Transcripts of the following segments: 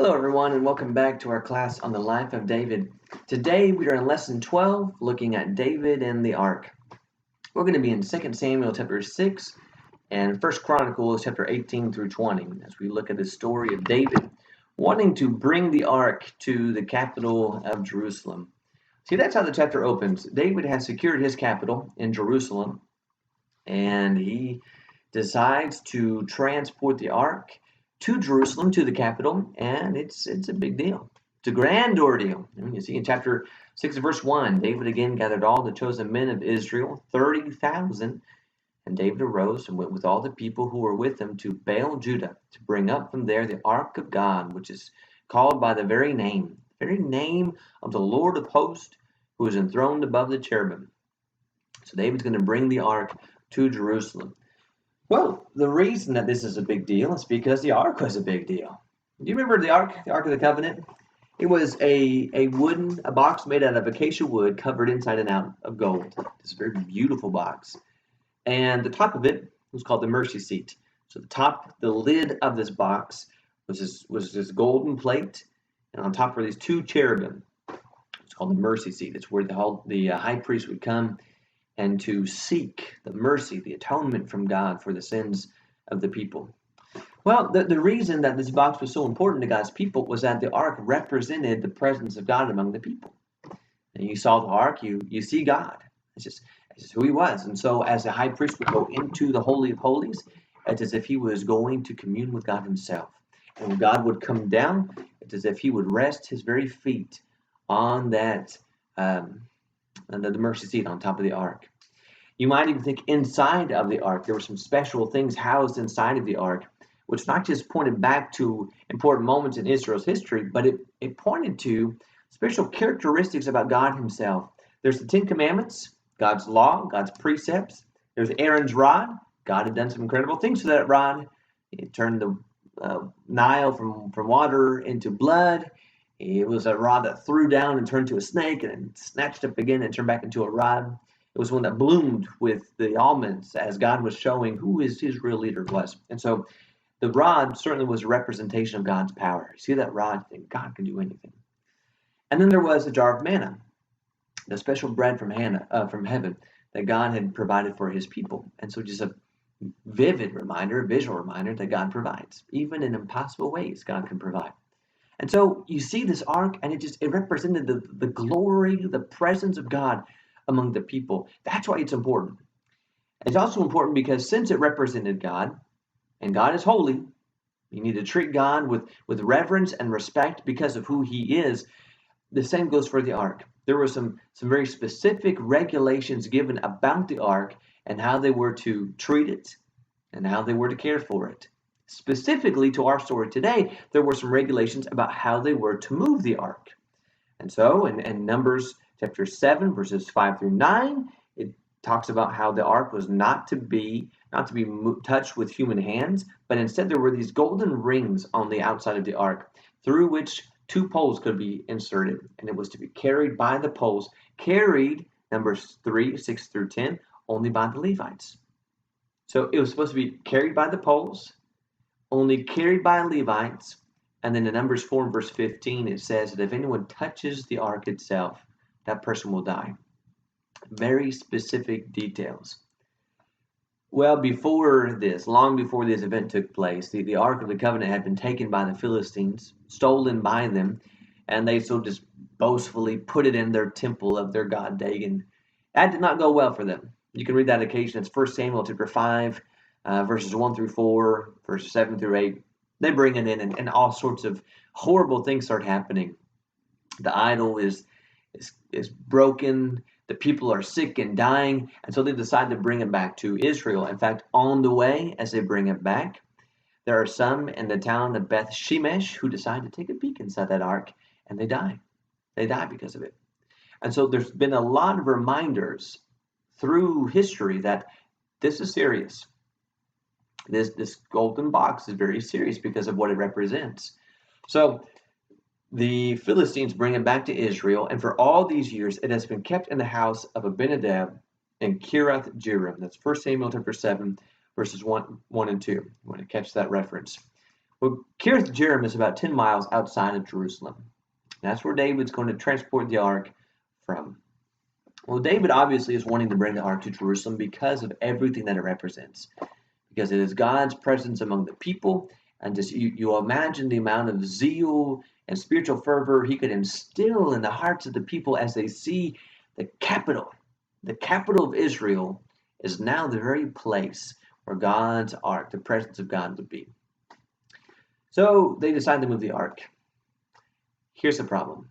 Hello, everyone, and welcome back to our class on the life of David. Today we are in lesson 12, looking at David and the Ark. We're going to be in 2 Samuel chapter 6 and 1 Chronicles chapter 18 through 20 as we look at the story of David wanting to bring the Ark to the capital of Jerusalem. See, that's how the chapter opens. David has secured his capital in Jerusalem, and he decides to transport the Ark to Jerusalem, to the capital, and it's a big deal. It's a grand ordeal. You see in chapter 6 verse 1, David again gathered all the chosen men of Israel, 30,000, and David arose and went with all the people who were with him to Baal Judah to bring up from there the Ark of God, which is called by the very name of the Lord of hosts, who is enthroned above the cherubim. So David's going to bring the Ark to Jerusalem. Well, the reason that this is a big deal is because the Ark was a big deal. Do you remember the Ark of the Covenant? It was a box made out of acacia wood covered inside and out of gold. It's a very beautiful box. And the top of it was called the mercy seat. So the lid of this box was this golden plate, and on top were these two cherubim. It's called the mercy seat. It's where the high priest would come and to seek the mercy, the atonement from God for the sins of the people. Well, the reason that this box was so important to God's people was that the Ark represented the presence of God among the people. And you saw the Ark, you see God. It's just who he was. And so as the high priest would go into the Holy of Holies, it's as if he was going to commune with God himself. And when God would come down, it's as if he would rest his very feet on that the mercy seat on top of the Ark. You might even think inside of the Ark, there were some special things housed inside of the Ark, which not just pointed back to important moments in Israel's history, but it pointed to special characteristics about God himself. There's the Ten Commandments, God's law, God's precepts. There's Aaron's rod. God had done some incredible things with that rod. It turned the Nile from water into blood. It was a rod that threw down and turned to a snake and then snatched up again and turned back into a rod. It was one that bloomed with the almonds as God was showing who his real leader was. And so the rod certainly was a representation of God's power. You see that rod, you think God can do anything. And then there was a jar of manna, the special bread from heaven that God had provided for his people. And so just a vivid reminder, a visual reminder that God provides. Even in impossible ways, God can provide. And so you see this Ark, and it represented the glory, the presence of God among the people. That's why it's important. It's also important because since it represented God, and God is holy, you need to treat God with reverence and respect because of who he is. The same goes for the Ark. There were some very specific regulations given about the Ark and how they were to treat it and how they were to care for it. Specifically to our story today, there were some regulations about how they were to move the Ark. And so in Numbers chapter 7, verses 5 through 9, it talks about how the Ark was not to be touched with human hands, but instead there were these golden rings on the outside of the Ark through which two poles could be inserted, and it was to be carried by the poles, carried, Numbers 3, 6 through 10, only by the Levites. So it was supposed to be carried by the poles, only carried by Levites, and then in Numbers 4 and verse 15, it says that if anyone touches the Ark itself, that person will die. Very specific details. Well, long before this event took place, the Ark of the Covenant had been taken by the Philistines, stolen by them, and they so just boastfully put it in their temple of their god Dagon. That did not go well for them. You can read that occasion. It's 1 Samuel chapter 5, verses 1 through 4, verses 7 through 8. They bring it in, and all sorts of horrible things start happening. The idol is broken. The people are sick and dying, and so they decide to bring it back to Israel. In fact, on the way, as they bring it back, there are some in the town of Beth Shemesh who decide to take a peek inside that Ark, and they die. They die because of it. And so there's been a lot of reminders through history that this is serious. This golden box is very serious because of what it represents. So the Philistines bring it back to Israel, and for all these years, it has been kept in the house of Abinadab in Kiriath Jearim. That's 1 Samuel chapter 7, verses 1 and 2. You want to catch that reference. Well, Kiriath Jearim is about 10 miles outside of Jerusalem. That's where David's going to transport the ark from. Well, David obviously is wanting to bring the ark to Jerusalem because of everything that it represents, because it is God's presence among the people. And just you imagine the amount of zeal and spiritual fervor he could instill in the hearts of the people as they see the capital of Israel is now the very place where God's ark, the presence of God, would be. So they decide to move the ark. Here's the problem.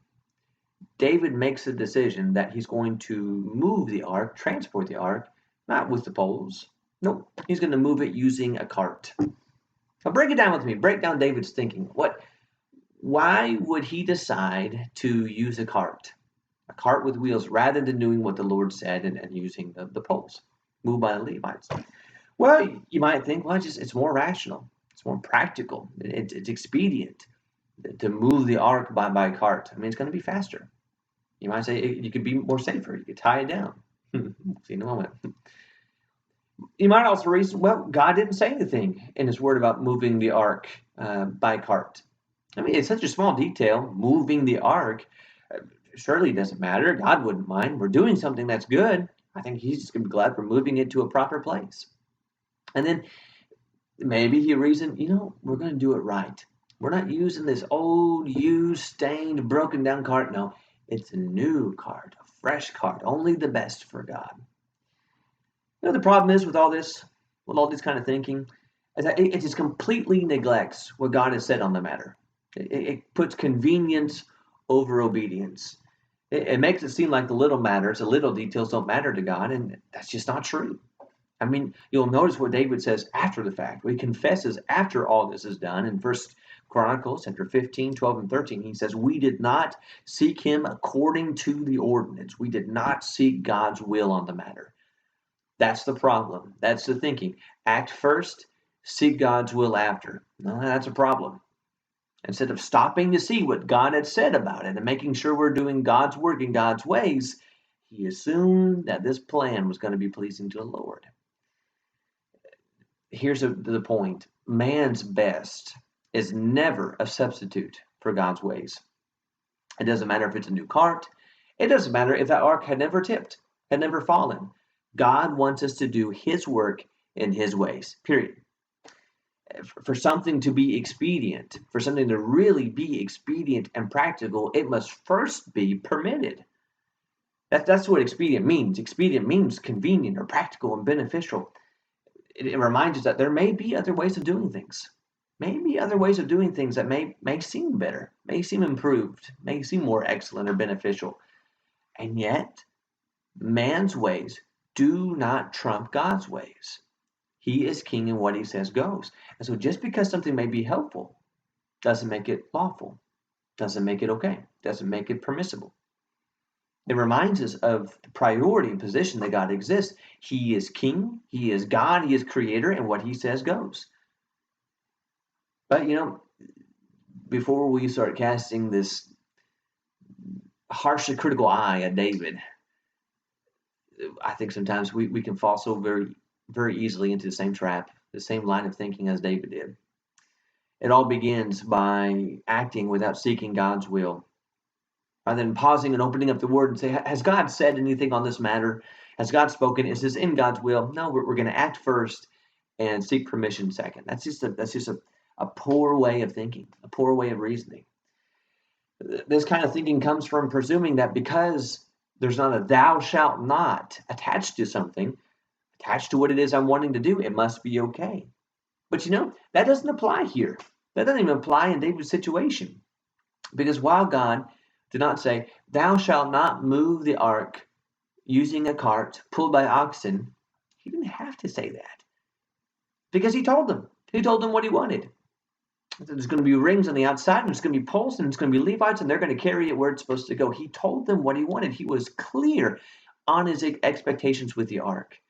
David makes a decision that he's going to move the ark, transport the ark, not with the poles. Nope, he's going to move it using a cart. Now break it down with me. Break down David's thinking. Why would he decide to use a cart with wheels, rather than doing what the Lord said and using the poles, moved by the Levites? Well, you might think, well, it's more rational. It's more practical. It's expedient to move the ark by cart. I mean, it's going to be faster. You might say you could be more safer. You could tie it down. See in a moment. You might also reason, well, God didn't say anything in his word about moving the ark by cart. I mean, it's such a small detail, moving the ark. Surely it doesn't matter. God wouldn't mind. We're doing something that's good. I think he's just going to be glad we're moving it to a proper place. And then maybe he reasoned, we're going to do it right. We're not using this old, used, stained, broken down cart. No, it's a new cart, a fresh cart, only the best for God. The problem is with all this kind of thinking, is that it just completely neglects what God has said on the matter. It puts convenience over obedience. It makes it seem like the little matters, the little details don't matter to God, and that's just not true. I mean, you'll notice what David says after the fact. He confesses after all this is done. In 1 Chronicles chapter 15, 12, and 13, he says, we did not seek him according to the ordinance. We did not seek God's will on the matter. That's the problem. That's the thinking. Act first, seek God's will after. No, that's a problem. Instead of stopping to see what God had said about it and making sure we're doing God's work in God's ways, he assumed that this plan was going to be pleasing to the Lord. Here's the point. Man's best is never a substitute for God's ways. It doesn't matter if it's a new cart. It doesn't matter if that ark had never tipped, had never fallen. God wants us to do his work in his ways, period. For something to be expedient, for something to really be expedient and practical, it must first be permitted. That's what expedient means. Expedient means convenient or practical and beneficial. It reminds us that there may be other ways of doing things. Maybe other ways of doing things that may seem better, may seem improved, may seem more excellent or beneficial. And yet, man's ways do not trump God's ways. He is king, and what he says goes. And so just because something may be helpful doesn't make it lawful, doesn't make it okay, doesn't make it permissible. It reminds us of the priority and position that God exists. He is king, he is God, he is creator, and what he says goes. But, before we start casting this harshly critical eye at David, I think sometimes we can fall so very, very easily into the same trap, the same line of thinking as David did. It all begins by acting without seeking God's will. Rather than pausing and opening up the word and say, has God said anything on this matter? Has God spoken? Is this in God's will? No, we're going to act first and seek permission second. That's just a poor way of thinking, a poor way of reasoning. This kind of thinking comes from presuming that because there's not a thou shalt not attached to something, attached to what it is I'm wanting to do, it must be okay. But that doesn't apply here. That doesn't even apply in David's situation. Because while God did not say, thou shalt not move the ark using a cart pulled by oxen, he didn't have to say that. Because he told them. He told them what he wanted. There's going to be rings on the outside, and there's going to be poles, and it's going to be Levites, and they're going to carry it where it's supposed to go. He told them what he wanted. He was clear on his expectations with the ark.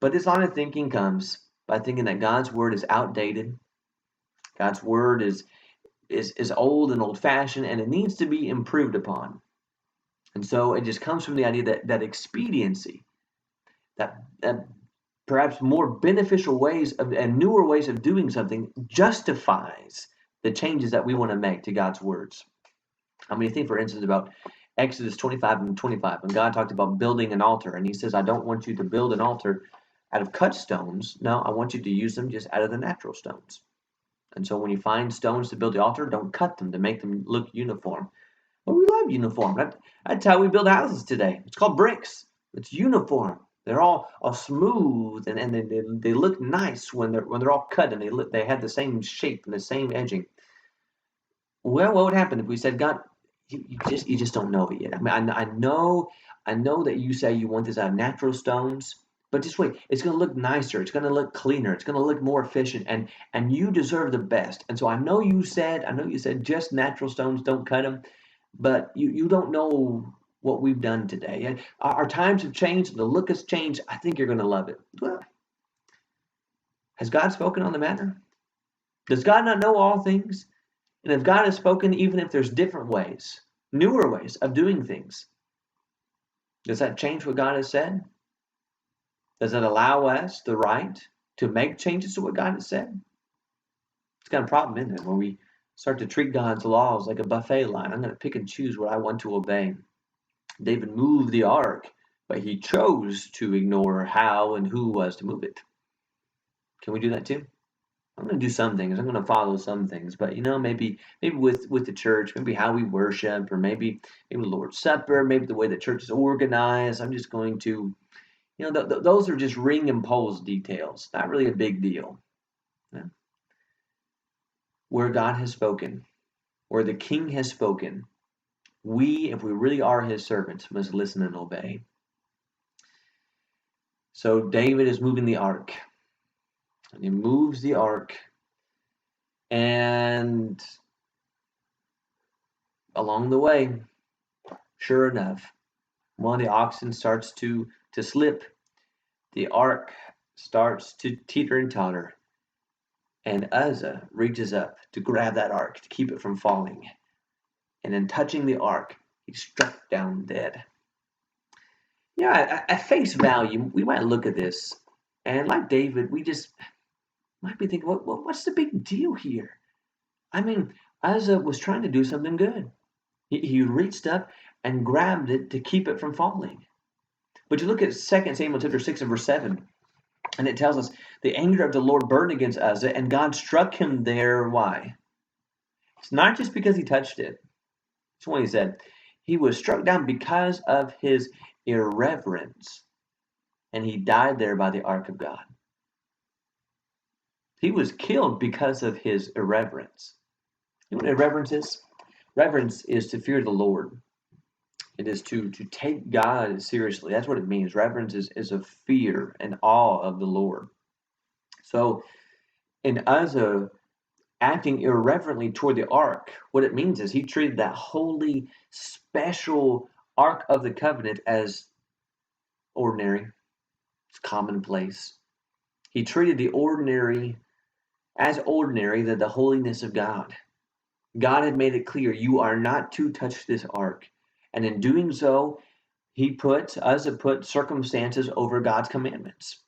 But this line of thinking comes by thinking that God's word is outdated. God's word is old and old-fashioned, and it needs to be improved upon. And so it just comes from the idea that expediency, that perhaps more beneficial ways and newer ways of doing something justifies the changes that we want to make to God's words. I mean, think, for instance, about Exodus 25 and 25, when God talked about building an altar, and he says, I don't want you to build an altar out of cut stones. No, I want you to use them just out of the natural stones. And so when you find stones to build the altar, don't cut them to make them look uniform. Well, we love uniform. That's how we build houses today. It's called bricks. It's uniform. They're all smooth, and they look nice when they're all cut, and they have the same shape and the same edging. Well, what would happen if we said, God, you just don't know it yet. I mean, I know that you say you want this out of natural stones, but just wait. It's going to look nicer. It's going to look cleaner. It's going to look more efficient, and you deserve the best. And so I know you said just natural stones, don't cut them, but you don't know what we've done today. Our times have changed. The look has changed. I think you're going to love it. Well, has God spoken on the matter? Does God not know all things? And if God has spoken, even if there's different ways, newer ways of doing things, does that change what God has said? Does it allow us the right to make changes to what God has said? It's got a problem, isn't it, when we start to treat God's laws like a buffet line. I'm going to pick and choose what I want to obey. David moved the ark, but he chose to ignore how and who was to move it. Can we do that too? I'm going to do some things. I'm going to follow some things, but maybe with the church, maybe how we worship, or maybe the Lord's Supper, maybe the way the church is organized. I'm just going to, those are just ring and poles details. Not really a big deal. Yeah. Where God has spoken, where the King has spoken, if we really are His servants, must listen and obey. So David is moving the ark. And he moves the ark, and along the way, sure enough, one of the oxen starts to slip. The ark starts to teeter and totter, and Uzzah reaches up to grab that ark to keep it from falling. And in touching the ark, he struck down dead. Yeah, at face value, we might look at this, and like David, we just might be thinking, what's the big deal here? I mean, Uzzah was trying to do something good. He reached up and grabbed it to keep it from falling. But you look at 2 Samuel chapter 6 and verse 7, and it tells us, the anger of the Lord burned against Uzzah, and God struck him there. Why? It's not just because he touched it. That's what he said. He was struck down because of his irreverence, and he died there by the ark of God. He was killed because of his irreverence. You know what irreverence is? Reverence is to fear the Lord. It is to take God seriously. That's what it means. Reverence is a fear and awe of the Lord. So in Uzzah acting irreverently toward the ark, what it means is he treated that holy, special Ark of the Covenant as ordinary. It's commonplace. He treated the ordinary as ordinary, the holiness of God. God had made it clear, you are not to touch this ark. And in doing so, Uzzah put circumstances over God's commandments.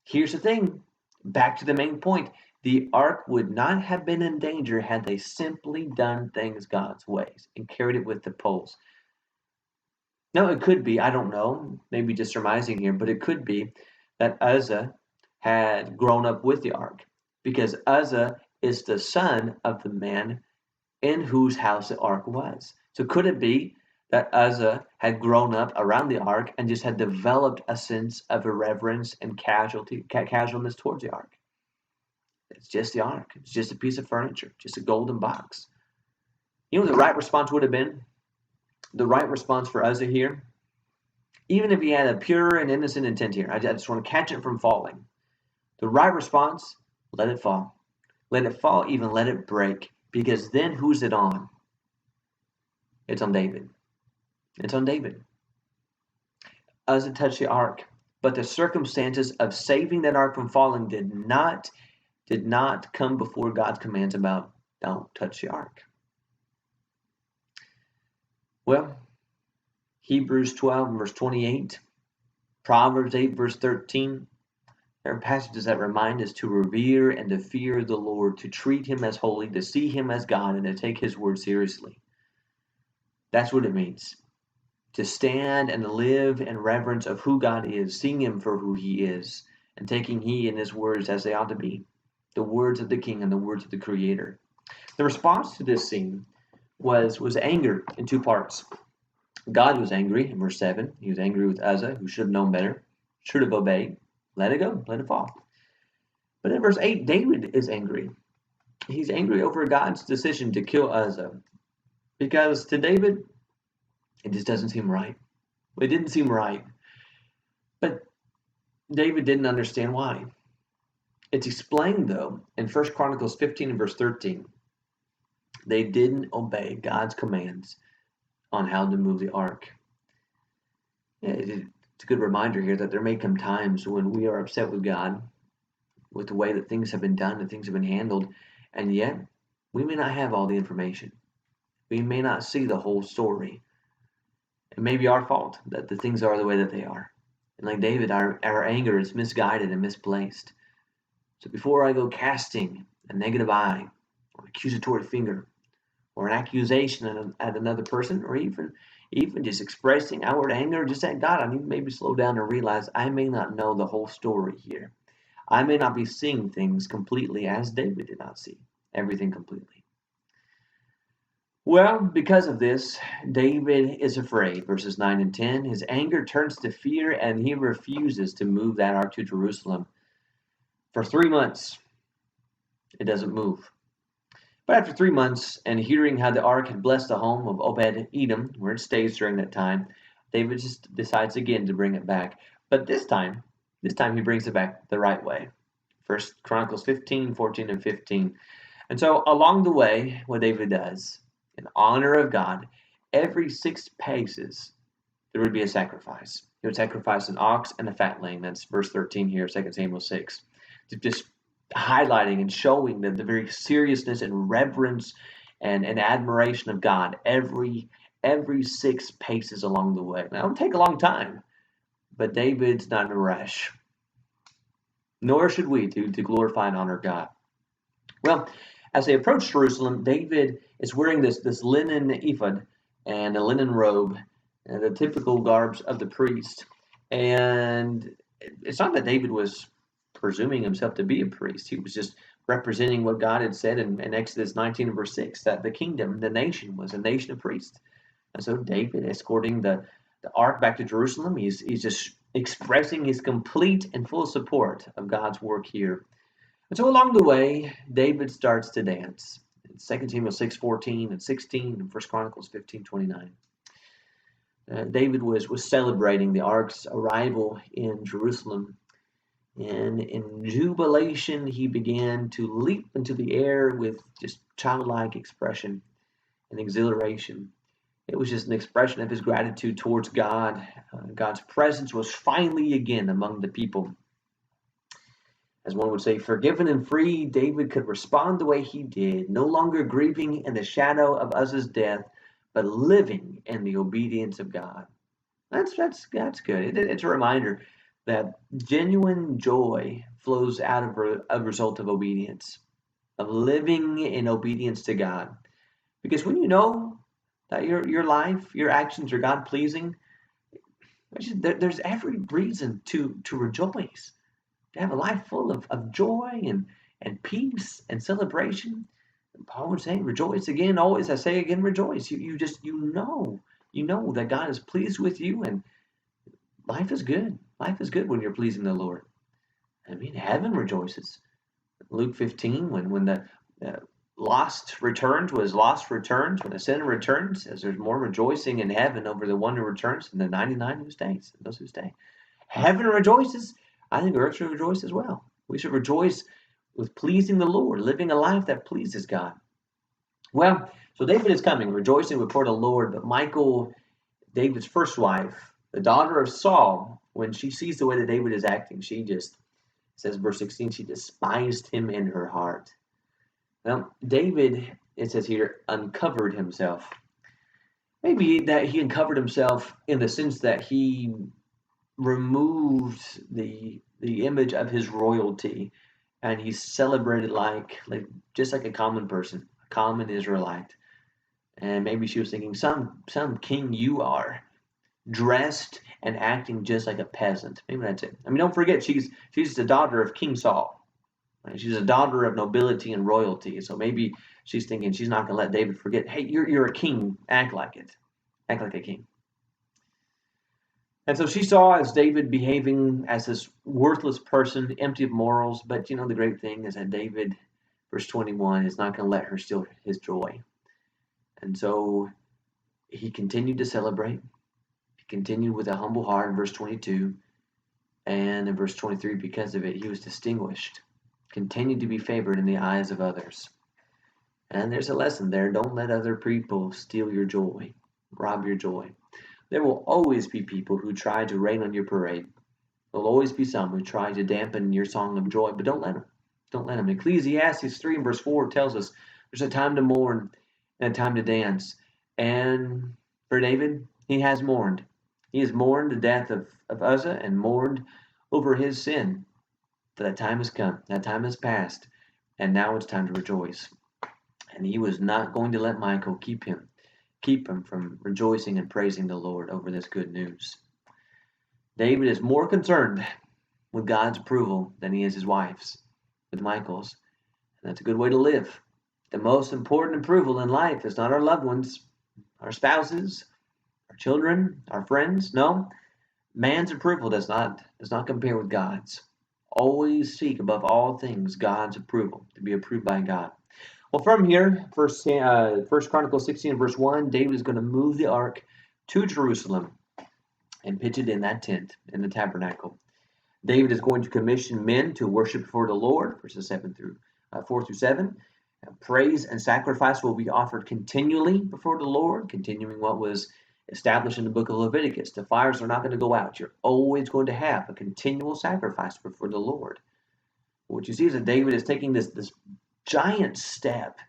Here's the thing, back to the main point. The ark would not have been in danger had they simply done things God's ways and carried it with the poles. Now, it could be, I don't know, maybe just surmising here, but it could be that Uzzah had grown up with the ark, because Uzzah is the son of the man in whose house the ark was. So could it be that Uzzah had grown up around the ark and just had developed a sense of irreverence and casualness towards the ark? It's just the ark. It's just a piece of furniture, just a golden box. You know what the right response would have been? The right response for Uzzah here, even if he had a pure and innocent intent here, I just want to catch it from falling. The right response, let it fall. Let it fall, even let it break. Because then who's it on? It's on David. It's on David. Uzzah touched the ark, but the circumstances of saving that ark from falling did not come before God's commands about don't touch the ark. Well, Hebrews 12 verse 28, Proverbs 8 verse 13, There are passages that remind us to revere and to fear the Lord, to treat him as holy, to see him as God, and to take his word seriously. That's what it means. To stand and live in reverence of who God is, seeing him for who he is, and taking he and his words as they ought to be, the words of the King and the words of the Creator. The response to this scene was anger in two parts. God was angry in verse 7. He was angry with Uzzah, who should have known better, should have obeyed. Let it go, let it fall. But in verse 8, David is angry. He's angry over God's decision to kill Uzzah. Because to David, it just doesn't seem right. It didn't seem right. But David didn't understand why. It's explained, though, in 1 Chronicles 15 and verse 13. They didn't obey God's commands on how to move the ark. It's a good reminder here that there may come times when we are upset with God with the way that things have been done and things have been handled, and yet we may not have all the information. We may not see the whole story. It may be our fault that the things are the way that they are. And like David, our anger is misguided and misplaced. So before I go casting a negative eye or an accusatory finger or an accusation at another person, or even just expressing outward anger just at God, I need to maybe slow down and realize I may not know the whole story here. I may not be seeing things completely as David did not see everything completely. Well, because of this, David is afraid. Verses 9 and 10. His anger turns to fear, and he refuses to move that ark to Jerusalem. For 3 months, it doesn't move. But after 3 months, and hearing how the ark had blessed the home of Obed-Edom, where it stays during that time, David just decides again to bring it back. But this time he brings it back the right way. 1 Chronicles 15, 14, and 15. And so along the way, what David does, in honor of God, every 6 paces, there would be a sacrifice. He would sacrifice an ox and a fatling. That's verse 13 here, 2 Samuel 6. Just highlighting and showing the very seriousness and reverence and admiration of God every 6 paces along the way. Now, it would take a long time, but David's not in a rush. Nor should we to glorify and honor God. Well, as they approach Jerusalem, David is wearing this linen ephod and a linen robe, and the typical garbs of the priest. And it's not that David was presuming himself to be a priest. He was just representing what God had said in Exodus 19 and verse 6, that the kingdom, the nation, was a nation of priests. And so David, escorting the ark back to Jerusalem, he's just expressing his complete and full support of God's work here. And so along the way, David starts to dance. In 2 Samuel 6:14 and 16 and 1 Chronicles 15:29. David was celebrating the ark's arrival in Jerusalem. And in jubilation, he began to leap into the air with just childlike expression and exhilaration. It was just an expression of his gratitude towards God. God's presence was finally again among the people. As one would say, forgiven and free, David could respond the way he did, no longer grieving in the shadow of Uzzah's death, but living in the obedience of God. That's good. It's a reminder that genuine joy flows out of a result of obedience, of living in obedience to God. Because when you know that your life, your actions are God pleasing, there's every reason to rejoice, to have a life full of joy and peace and celebration. And Paul was saying, rejoice again, always I say again, rejoice. You know that God is pleased with you, and life is good. Life is good when you're pleasing the Lord. I mean, heaven rejoices. Luke 15, when the lost returns, when the sinner returns, as there's more rejoicing in heaven over the one who returns than the 99 who stays, those who stay. Heaven rejoices. I think earth should rejoice as well. We should rejoice with pleasing the Lord, living a life that pleases God. Well, so David is coming, rejoicing before the Lord, but Michal, David's first wife, the daughter of Saul, when she sees the way that David is acting, she just, says verse 16, she despised him in her heart. Well, David, it says here, uncovered himself. Maybe that he uncovered himself in the sense that he removed the the image of his royalty, and he's celebrated like just like a common person, a common Israelite. And maybe she was thinking, some king you are, dressed and acting just like a peasant. Maybe that's it. I mean, don't forget she's the daughter of King Saul. Right? She's a daughter of nobility and royalty. So maybe she's thinking she's not going to let David forget. Hey, you're a king. Act like it. Act like a king. And so she saw as David behaving as this worthless person, empty of morals. But the great thing is that David, verse 21, is not going to let her steal his joy. And so he continued to celebrate. He continued with a humble heart in verse 22. And in verse 23, because of it, he was distinguished, continued to be favored in the eyes of others. And there's a lesson there. Don't let other people steal your joy, rob your joy. There will always be people who try to rain on your parade. There'll always be some who try to dampen your song of joy, but don't let them. Don't let them. Ecclesiastes 3 and verse 4 tells us there's a time to mourn and a time to dance. And for David, he has mourned. He has mourned the death of Uzzah and mourned over his sin. For that time has come. That time has passed. And now it's time to rejoice. And he was not going to let Michal keep him from rejoicing and praising the Lord over this good news. David is more concerned with God's approval than he is his wife's, with Michal's. And that's a good way to live. The most important approval in life is not our loved ones, our spouses, our children, our friends. No, man's approval does not compare with God's. Always seek above all things God's approval, to be approved by God. Well, from here, First Chronicles 16 verse 1, David is going to move the ark to Jerusalem and pitch it in that tent, in the tabernacle. David is going to commission men to worship before the Lord, verses 4 through 7. Praise and sacrifice will be offered continually before the Lord, continuing what was established in the book of Leviticus. The fires are not going to go out. You're always going to have a continual sacrifice before the Lord. What you see is that David is taking this giant step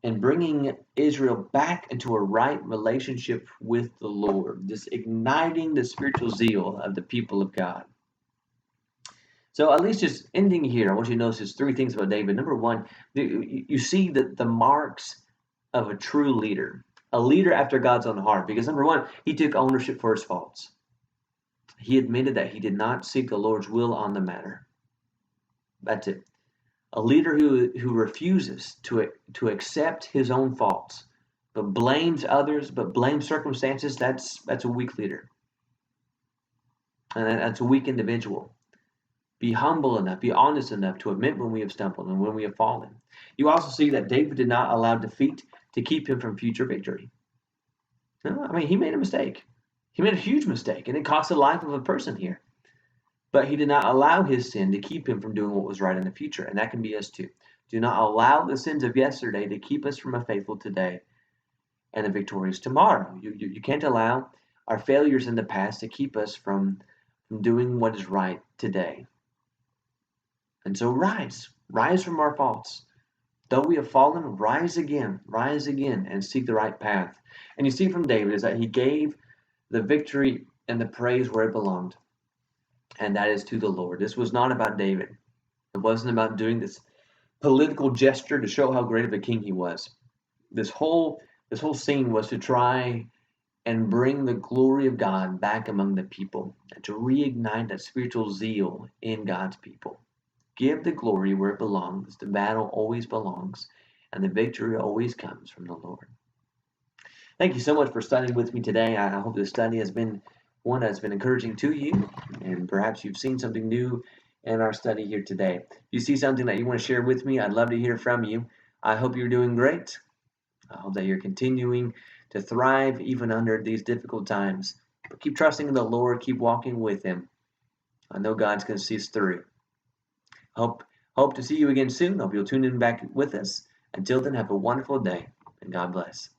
in bringing Israel back into a right relationship with the Lord, just igniting the spiritual zeal of the people of God. So at least just ending here, I want you to notice 3 things about David. Number 1, you see the marks of a true leader, a leader after God's own heart. Because number 1, he took ownership for his faults. He admitted that he did not seek the Lord's will on the matter. That's it. A leader who refuses to accept his own faults, but blames others, but blames circumstances, that's a weak leader. And that's a weak individual. Be humble enough, be honest enough to admit when we have stumbled and when we have fallen. You also see that David did not allow defeat to keep him from future victory. No, I mean, he made a mistake. He made a huge mistake, and it cost the life of a person here. But he did not allow his sin to keep him from doing what was right in the future, and that can be us too. Do not allow the sins of yesterday to keep us from a faithful today and a victorious tomorrow. You can't allow our failures in the past to keep us from doing what is right today. And so rise from our faults. Though we have fallen, rise again, and seek the right path. And you see from David is that he gave the victory and the praise where it belonged, and that is to the Lord. This was not about David. It wasn't about doing this political gesture to show how great of a king he was. This whole scene was to try and bring the glory of God back among the people, and to reignite that spiritual zeal in God's people. Give the glory where it belongs. The battle always belongs, and the victory always comes from the Lord. Thank you so much for studying with me today. I hope this study has been one that's been encouraging to you, and perhaps you've seen something new in our study here today. If you see something that you want to share with me, I'd love to hear from you. I hope you're doing great. I hope that you're continuing to thrive even under these difficult times. But keep trusting in the Lord. Keep walking with Him. I know God's going to see us through. Hope to see you again soon. Hope you'll tune in back with us. Until then, have a wonderful day, and God bless.